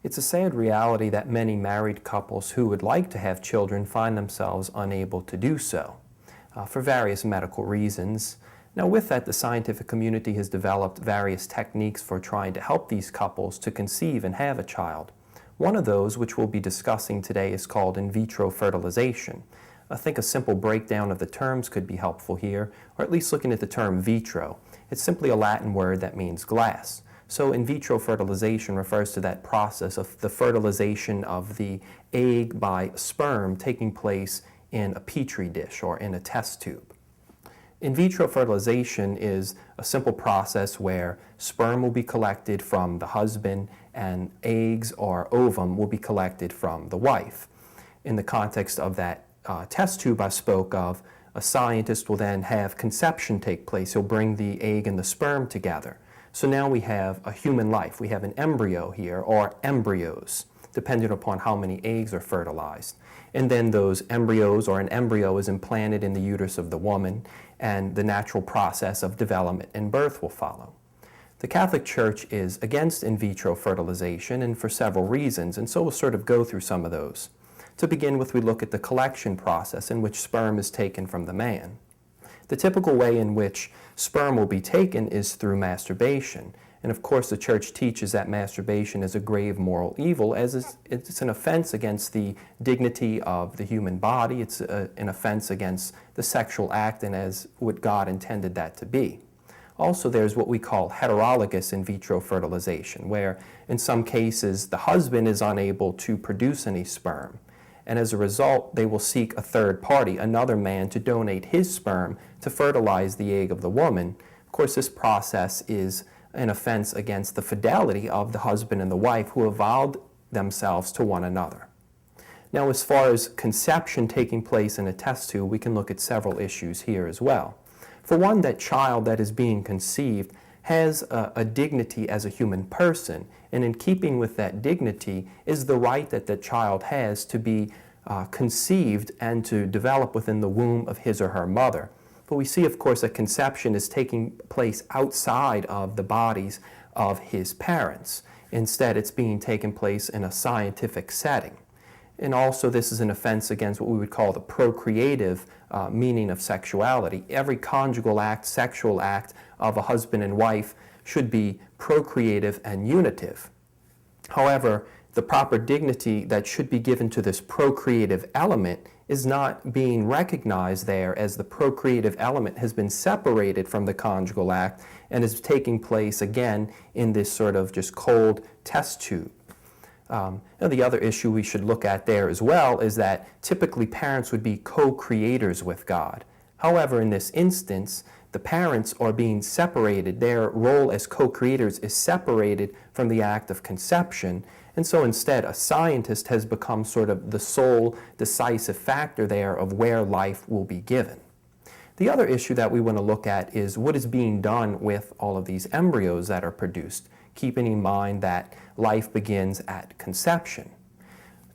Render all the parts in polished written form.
It's a sad reality that many married couples who would like to have children find themselves unable to do so for various medical reasons. Now, with that, the scientific community has developed various techniques for trying to help these couples to conceive and have a child. One of those, which we'll be discussing today, is called in vitro fertilization. I think a simple breakdown of the terms could be helpful here, or at least looking at the term vitro. It's simply a Latin word that means glass. So in vitro fertilization refers to that process of the fertilization of the egg by sperm taking place in a petri dish or in a test tube. In vitro fertilization is a simple process where sperm will be collected from the husband and eggs or ovum will be collected from the wife. In the context of that test tube I spoke of, a scientist will then have conception take place. He'll bring the egg and the sperm together. So now we have a human life. We have an embryo here, or embryos, depending upon how many eggs are fertilized. And then those embryos, or an embryo, is implanted in the uterus of the woman, and the natural process of development and birth will follow. The Catholic Church is against in vitro fertilization, and for several reasons, and so we'll sort of go through some of those. To begin with, we look at the collection process in which sperm is taken from the man. The typical way in which sperm will be taken is through masturbation. And of course, the Church teaches that masturbation is a grave moral evil, as it's an offense against the dignity of the human body. It's an offense against the sexual act and as what God intended that to be. Also, there's what we call heterologous in vitro fertilization, where in some cases the husband is unable to produce any sperm. And as a result, they will seek a third party, another man, to donate his sperm to fertilize the egg of the woman. Of course, this process is an offense against the fidelity of the husband and the wife who have vowed themselves to one another. Now, as far as conception taking place in a test tube, we can look at several issues here as well. For one, that child that is being conceived has a dignity as a human person, and in keeping with that dignity is the right that the child has to be conceived and to develop within the womb of his or her mother. But we see, of course, that conception is taking place outside of the bodies of his parents. Instead, it's being taken place in a scientific setting. And also, this is an offense against what we would call the procreative meaning of sexuality. Every conjugal act, sexual act of a husband and wife should be procreative and unitive. However, the proper dignity that should be given to this procreative element is not being recognized there, as the procreative element has been separated from the conjugal act and is taking place again in this sort of just cold test tube. Now, the other issue we should look at there as well is that typically parents would be co-creators with God. However, in this instance, the parents are being separated. Their role as co-creators is separated from the act of conception. And so instead, a scientist has become sort of the sole decisive factor there of where life will be given. The other issue that we want to look at is what is being done with all of these embryos that are produced, keeping in mind that life begins at conception.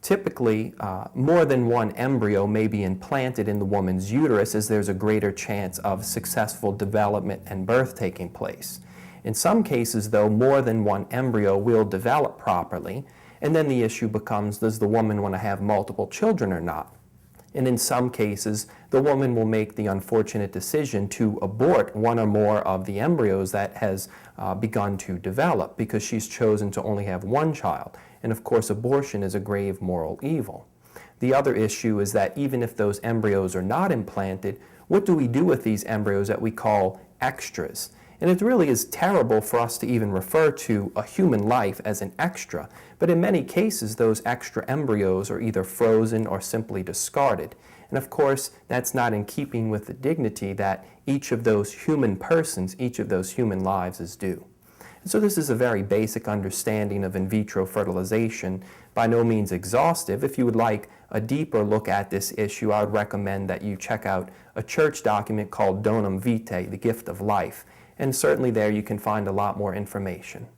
Typically, more than one embryo may be implanted in the woman's uterus, as there's a greater chance of successful development and birth taking place. In some cases, though, more than one embryo will develop properly, and then the issue becomes, does the woman want to have multiple children or not? And in some cases, the woman will make the unfortunate decision to abort one or more of the embryos that has begun to develop because she's chosen to only have one child. And of course, abortion is a grave moral evil. The other issue is that even if those embryos are not implanted, what do we do with these embryos that we call extras? And it really is terrible for us to even refer to a human life as an extra, but in many cases those extra embryos are either frozen or simply discarded. And of course, that's not in keeping with the dignity that each of those human persons, each of those human lives is due. And so this is a very basic understanding of in vitro fertilization, by no means exhaustive. If you would like a deeper look at this issue, I would recommend that you check out a church document called Donum Vitae, the Gift of Life. And certainly there you can find a lot more information.